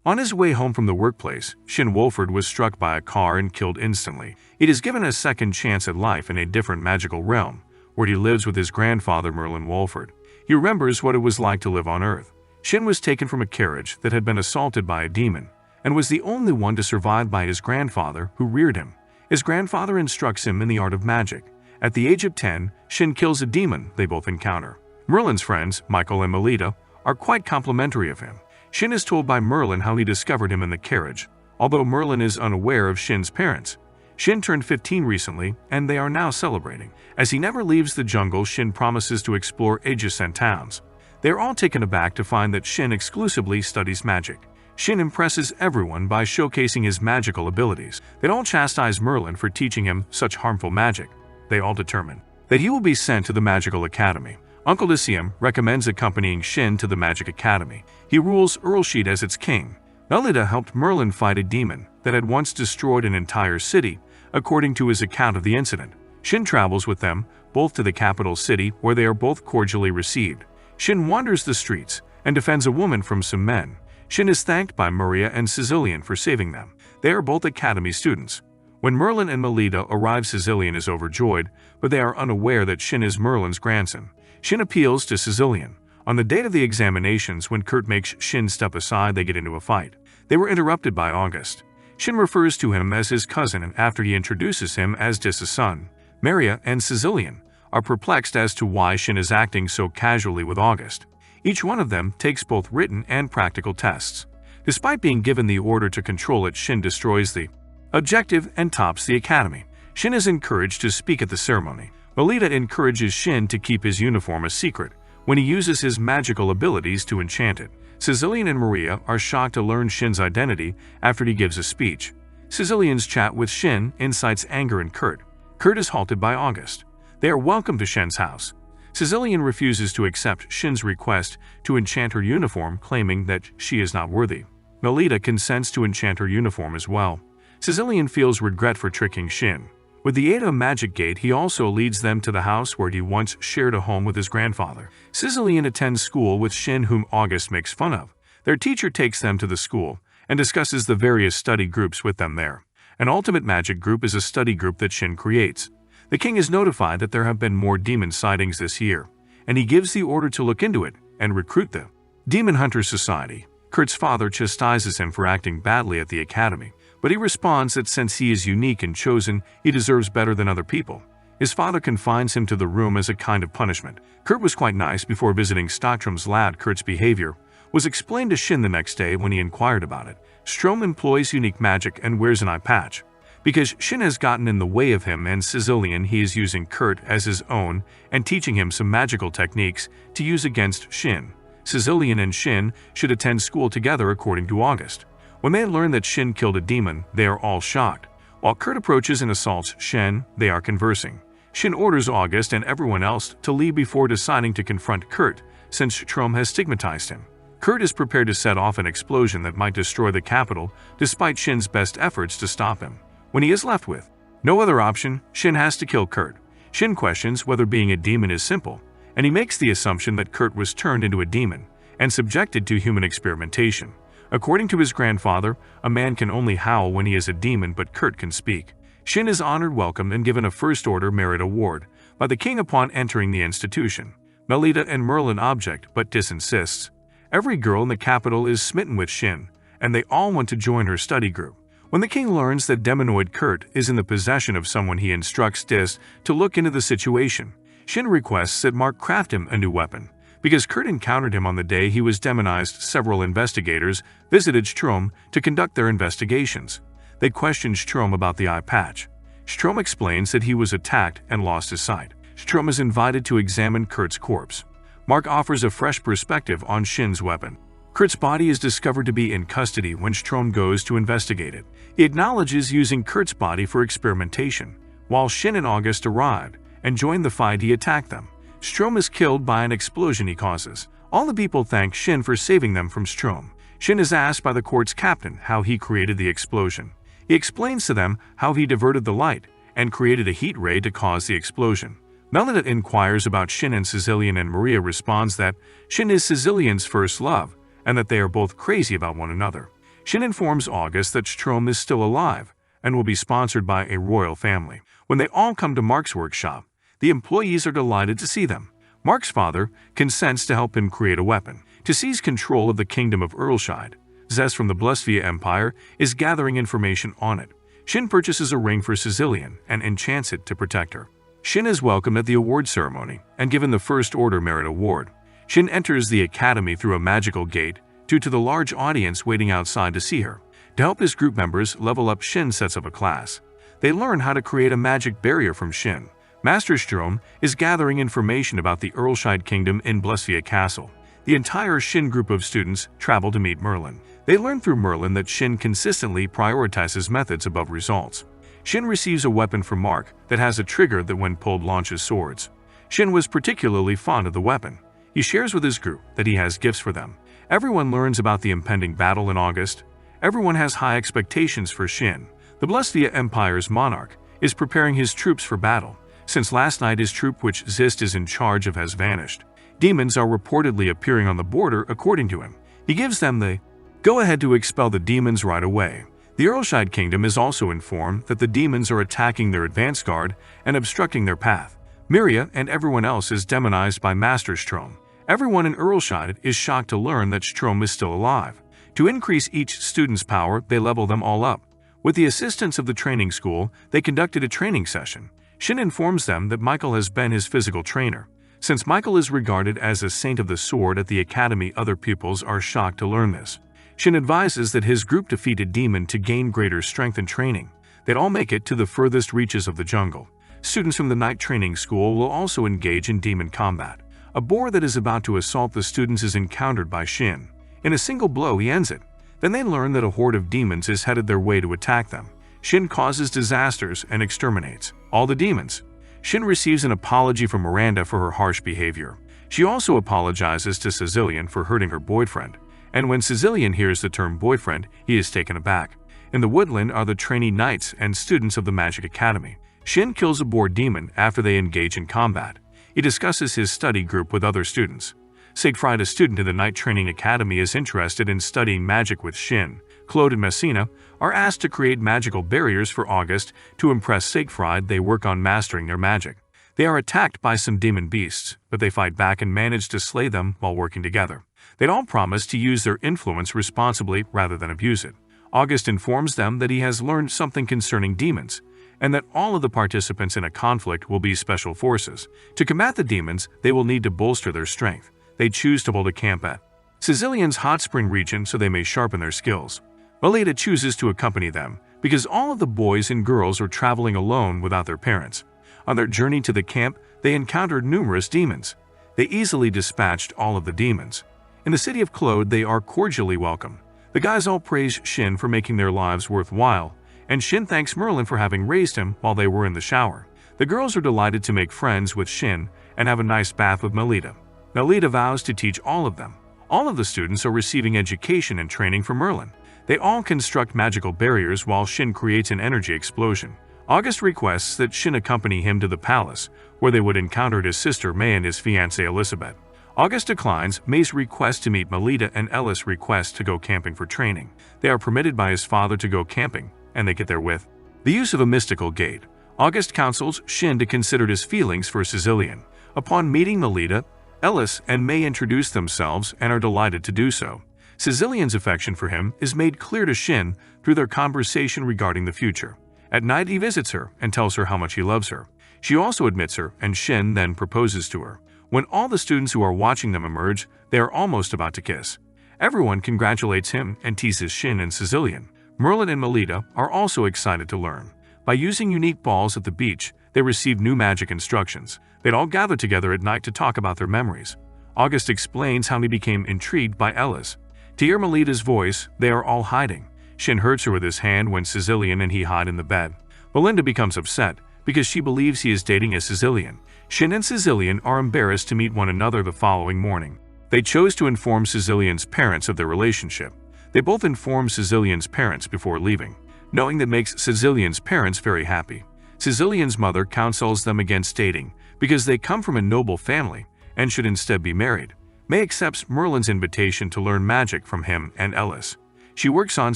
On his way home from the workplace, Shin Wolford was struck by a car and killed instantly. He is given a second chance at life in a different magical realm, where he lives with his grandfather Merlin Wolford. He remembers what it was like to live on Earth. Shin was taken from a carriage that had been assaulted by a demon, and was the only one to survive by his grandfather, who reared him. His grandfather instructs him in the art of magic. At the age of 10, Shin kills a demon they both encounter. Merlin's friends, Michael and Melita, are quite complimentary of him. Shin is told by Merlin how he discovered him in the carriage, although Merlin is unaware of Shin's parents. Shin turned 15 recently, and they are now celebrating. As he never leaves the jungle, Shin promises to explore adjacent towns. They are all taken aback to find that Shin exclusively studies magic. Shin impresses everyone by showcasing his magical abilities. They all chastise Merlin for teaching him such harmful magic. They all determine that he will be sent to the Magical Academy. Uncle Lyceum recommends accompanying Shin to the Magic Academy. He rules Earlsheet as its king. Melita helped Merlin fight a demon that had once destroyed an entire city, according to his account of the incident. Shin travels with them, both to the capital city, where they are both cordially received. Shin wanders the streets and defends a woman from some men. Shin is thanked by Maria and Sicilian for saving them. They are both academy students. When Merlin and Melita arrive, Sicilian is overjoyed, but they are unaware that Shin is Merlin's grandson. Shin appeals to Sicilian. On the date of the examinations, when Kurt makes Shin step aside, they get into a fight. They were interrupted by August. Shin refers to him as his cousin, and after he introduces him as Dis's son, Maria and Sicilian are perplexed as to why Shin is acting so casually with August. Each one of them takes both written and practical tests. Despite being given the order to control it, Shin destroys the objective and tops the academy. Shin is encouraged to speak at the ceremony. Melita encourages Shin to keep his uniform a secret when he uses his magical abilities to enchant it. Sicilian and Maria are shocked to learn Shin's identity after he gives a speech. Sicilian's chat with Shin incites anger in Kurt. Kurt is halted by August. They are welcome to Shin's house. Sicilian refuses to accept Shin's request to enchant her uniform, claiming that she is not worthy. Melita consents to enchant her uniform as well. Sicilian feels regret for tricking Shin. With the aid of a magic gate, he also leads them to the house where he once shared a home with his grandfather. Sicilian attends school with Shin, whom August makes fun of. Their teacher takes them to the school and discusses the various study groups with them there. An ultimate magic group is a study group that Shin creates. The king is notified that there have been more demon sightings this year, and he gives the order to look into it and recruit the Demon Hunters Society. Kurt's father chastises him for acting badly at the academy, but he responds that since he is unique and chosen, he deserves better than other people. His father confines him to the room as a kind of punishment. Kurt was quite nice before visiting Stocktrom's lab. Kurt's behavior was explained to Shin the next day when he inquired about it. Strom employs unique magic and wears an eye patch. Because Shin has gotten in the way of him and Sicilian, he is using Kurt as his own and teaching him some magical techniques to use against Shin. Sicilian and Shin should attend school together, according to August. When they learn that Shin killed a demon, they are all shocked. While Kurt approaches and assaults Shin, they are conversing. Shin orders August and everyone else to leave before deciding to confront Kurt, since Strom has stigmatized him. Kurt is prepared to set off an explosion that might destroy the capital, despite Shin's best efforts to stop him. When he is left with no other option, Shin has to kill Kurt. Shin questions whether being a demon is simple, and he makes the assumption that Kurt was turned into a demon and subjected to human experimentation. According to his grandfather, a man can only howl when he is a demon, but Kurt can speak. Shin is honored, welcomed, and given a First Order Merit Award by the king upon entering the institution. Melita and Merlin object, but Dis insists. Every girl in the capital is smitten with Shin, and they all want to join her study group. When the king learns that demonoid Kurt is in the possession of someone, he instructs Dis to look into the situation. Shin requests that Mark craft him a new weapon. Because Kurt encountered him on the day he was demonized, several investigators visited Strom to conduct their investigations. They questioned Strom about the eye patch. Strom explains that he was attacked and lost his sight. Strom is invited to examine Kurt's corpse. Mark offers a fresh perspective on Shin's weapon. Kurt's body is discovered to be in custody when Strom goes to investigate it. He acknowledges using Kurt's body for experimentation. While Shin and August arrived and joined the fight, he attacked them. Strom is killed by an explosion he causes. All the people thank Shin for saving them from Strom. Shin is asked by the court's captain how he created the explosion. He explains to them how he diverted the light and created a heat ray to cause the explosion. Melita inquires about Shin, and Sicilian and Maria responds that Shin is Sicilian's first love and that they are both crazy about one another. Shin informs August that Strom is still alive and will be sponsored by a royal family. When they all come to Mark's workshop, the employees are delighted to see them. Mark's father consents to help him create a weapon to seize control of the kingdom of Earlshide. Zest from the Blusvia Empire is gathering information on it. Shin purchases a ring for Sicilian and enchants it to protect her. Shin is welcomed at the award ceremony and given the First Order Merit Award. Shin enters the academy through a magical gate due to the large audience waiting outside to see her. To help his group members level up, Shin sets up a class. They learn how to create a magic barrier from Shin. Master Strom is gathering information about the Earlshide Kingdom in Blusvia Castle. The entire Shin group of students travel to meet Merlin. They learn through Merlin that Shin consistently prioritizes methods above results. Shin receives a weapon from Mark that has a trigger that when pulled launches swords. Shin was particularly fond of the weapon. He shares with his group that he has gifts for them. Everyone learns about the impending battle in August. Everyone has high expectations for Shin. The Blusvia Empire's monarch is preparing his troops for battle. Since last night his troop, which Zist is in charge of, has vanished. Demons are reportedly appearing on the border according to him. He gives them the go-ahead to expel the demons right away. The Earlshide Kingdom is also informed that the demons are attacking their advance guard and obstructing their path. Miria and everyone else is demonized by Master Strom. Everyone in Earlshide is shocked to learn that Strom is still alive. To increase each student's power, they level them all up. With the assistance of the training school, they conducted a training session. Shin informs them that Michael has been his physical trainer. Since Michael is regarded as a saint of the sword at the academy, other pupils are shocked to learn this. Shin advises that his group defeated Demon to gain greater strength and training. They'd all make it to the furthest reaches of the jungle. Students from the night training school will also engage in demon combat. A boar that is about to assault the students is encountered by Shin. In a single blow, he ends it. Then they learn that a horde of demons is headed their way to attack them. Shin causes disasters and exterminates all the demons. Shin receives an apology from Miranda for her harsh behavior. She also apologizes to Sicilian for hurting her boyfriend. And when Sicilian hears the term boyfriend, he is taken aback. In the woodland are the trainee knights and students of the Magic Academy. Shin kills a boar demon after they engage in combat. He discusses his study group with other students. Siegfried, a student in the Night Training Academy, is interested in studying magic with Shin. Claude and Messina are asked to create magical barriers for August. To impress Siegfried, they work on mastering their magic. They are attacked by some demon beasts, but they fight back and manage to slay them while working together. They'd all promise to use their influence responsibly rather than abuse it. August informs them that he has learned something concerning demons, and that all of the participants in a conflict will be special forces. To combat the demons, they will need to bolster their strength. They choose to hold a camp at Sicilian's hot spring region so they may sharpen their skills. Melita chooses to accompany them because all of the boys and girls are traveling alone without their parents. On their journey to the camp, they encountered numerous demons. They easily dispatched all of the demons. In the city of Claude, they are cordially welcomed. The guys all praise Shin for making their lives worthwhile, and Shin thanks Merlin for having raised him while they were in the shower. The girls are delighted to make friends with Shin and have a nice bath with Melita. Melita vows to teach all of them. All of the students are receiving education and training from Merlin. They all construct magical barriers while Shin creates an energy explosion. August requests that Shin accompany him to the palace, where they would encounter his sister May and his fiancée Elizabeth. August declines May's request to meet Melita and Ellis' request to go camping for training. They are permitted by his father to go camping, and they get there with the use of a mystical gate. August counsels Shin to consider his feelings for Sicilian. Upon meeting Melita, Ellis and May introduce themselves and are delighted to do so. Sicilian's affection for him is made clear to Shin through their conversation regarding the future. At night, he visits her and tells her how much he loves her. She also admits her, and Shin then proposes to her. When all the students who are watching them emerge, they are almost about to kiss. Everyone congratulates him and teases Shin and Sicilian. Merlin and Melita are also excited to learn. By using unique balls at the beach, they receive new magic instructions. They'd all gather together at night to talk about their memories. August explains how he became intrigued by Ellis. To hear Melita's voice, they are all hiding. Shin hurts her with his hand when Sicilian and he hide in the bed. Belinda becomes upset because she believes he is dating a Sicilian. Shin and Sicilian are embarrassed to meet one another the following morning. They chose to inform Sicilian's parents of their relationship. They both inform Sicilian's parents before leaving, knowing that makes Sicilian's parents very happy. Sicilian's mother counsels them against dating because they come from a noble family and should instead be married. May accepts Merlin's invitation to learn magic from him and Ellis. She works on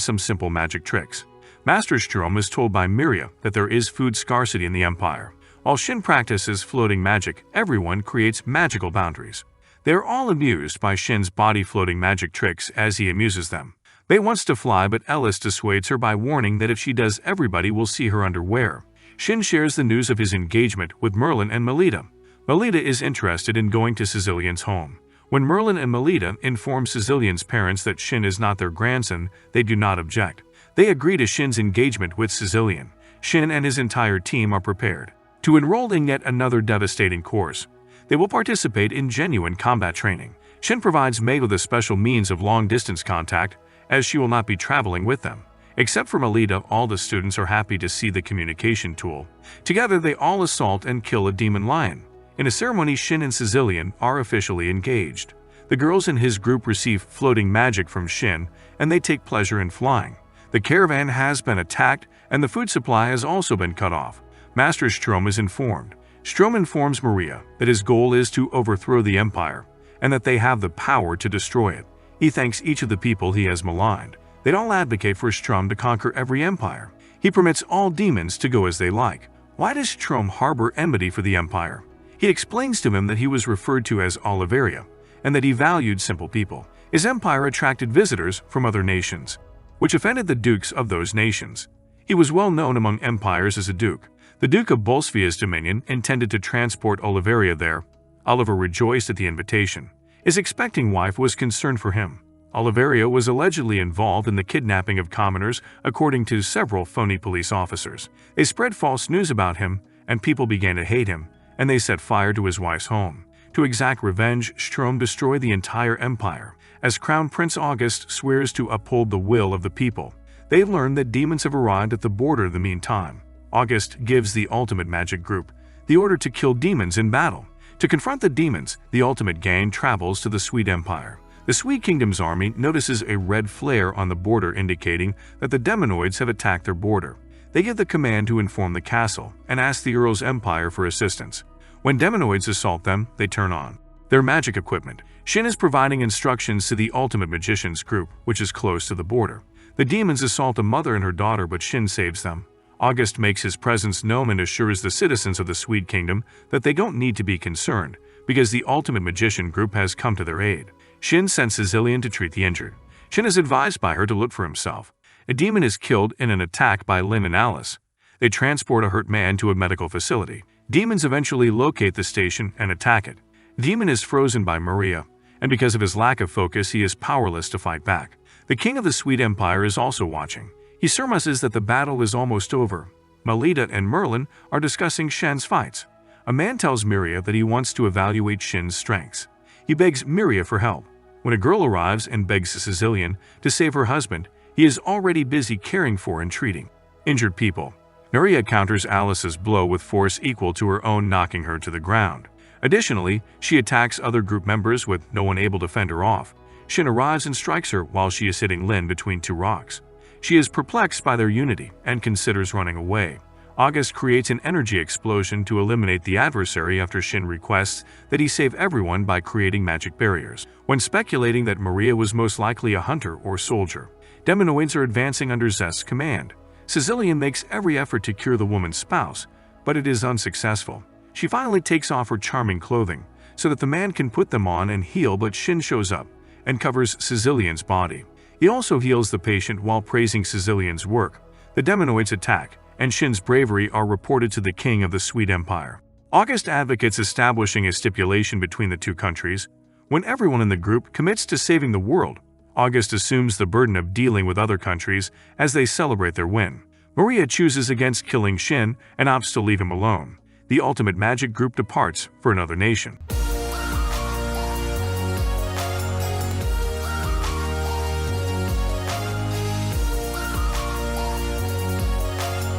some simple magic tricks. Master Strom is told by Miria that there is food scarcity in the Empire. While Shin practices floating magic, everyone creates magical boundaries. They are all amused by Shin's body-floating magic tricks as he amuses them. Bei wants to fly, but Ellis dissuades her by warning that if she does, everybody will see her underwear. Shin shares the news of his engagement with Merlin and Melita. Melita is interested in going to Sicilian's home. When Merlin and Melita inform Sicilian's parents that Shin is not their grandson, they do not object. They agree to Shin's engagement with Sicilian. Shin and his entire team are prepared to enroll in yet another devastating course. They will participate in genuine combat training. Shin provides Mei with a special means of long-distance contact, as she will not be traveling with them. Except for Melita, all the students are happy to see the communication tool. Together, they all assault and kill a demon lion. In a ceremony, Shin and Sicilian are officially engaged. The girls in his group receive floating magic from Shin, and they take pleasure in flying. The caravan has been attacked, and the food supply has also been cut off. Master Strom is informed. Strom informs Maria that his goal is to overthrow the Empire, and that they have the power to destroy it. He thanks each of the people he has maligned. They all advocate for Strom to conquer every empire. He permits all demons to go as they like. Why does Strom harbor enmity for the Empire? He explains to him that he was referred to as Oliveria, and that he valued simple people. His empire attracted visitors from other nations, which offended the dukes of those nations. He was well known among empires as a duke. The Duke of Bolsvia's dominion intended to transport Oliveria there. Oliver rejoiced at the invitation. His expecting wife was concerned for him. Oliveria was allegedly involved in the kidnapping of commoners, according to several phony police officers. They spread false news about him, and people began to hate him, and they set fire to his wife's home. To exact revenge, Strom destroyed the entire empire. As Crown Prince August swears to uphold the will of the people. They've learned that demons have arrived at the border in the meantime. August gives the Ultimate Magic Group the order to kill demons in battle. To confront the demons, the Ultimate Gang travels to the Swede Empire. The Swede Kingdom's army notices a red flare on the border, indicating that the demonoids have attacked their border. They give the command to inform the castle and ask the Earl's Empire for assistance. When demonoids assault them, they turn on their magic equipment. Shin is providing instructions to the Ultimate Magicians group, which is close to the border. The demons assault a mother and her daughter, but Shin saves them. August makes his presence known and assures the citizens of the Swede Kingdom that they don't need to be concerned, because the Ultimate Magician group has come to their aid. Shin sends Sicilian to treat the injured. Shin is advised by her to look for himself. A demon is killed in an attack by Lynn and Alice. They transport a hurt man to a medical facility. Demons eventually locate the station and attack it. Demon is frozen by Maria, and because of his lack of focus, he is powerless to fight back. The king of the Swede Empire is also watching. He surmises that the battle is almost over. Melita and Merlin are discussing Shin's fights. A man tells Miria that he wants to evaluate Shin's strengths. He begs Miria for help. When a girl arrives and begs Sicilian to save her husband, he is already busy caring for and treating injured people. Miria counters Alice's blow with force equal to her own, knocking her to the ground. Additionally, she attacks other group members with no one able to fend her off. Shin arrives and strikes her while she is hitting Lynn between two rocks. She is perplexed by their unity and considers running away. August creates an energy explosion to eliminate the adversary after Shin requests that he save everyone by creating magic barriers. When speculating that Maria was most likely a hunter or soldier, demonoids are advancing under Zest's command. Sicilian makes every effort to cure the woman's spouse, but it is unsuccessful. She finally takes off her charming clothing so that the man can put them on and heal, but Shin shows up and covers Sicilian's body. He also heals the patient while praising Sicilian's work. The demonoids attack, and Shin's bravery are reported to the king of the Swede Empire. August advocates establishing a stipulation between the two countries. When everyone in the group commits to saving the world, August assumes the burden of dealing with other countries as they celebrate their win. Maria chooses against killing Shin and opts to leave him alone. The Ultimate Magic Group departs for another nation.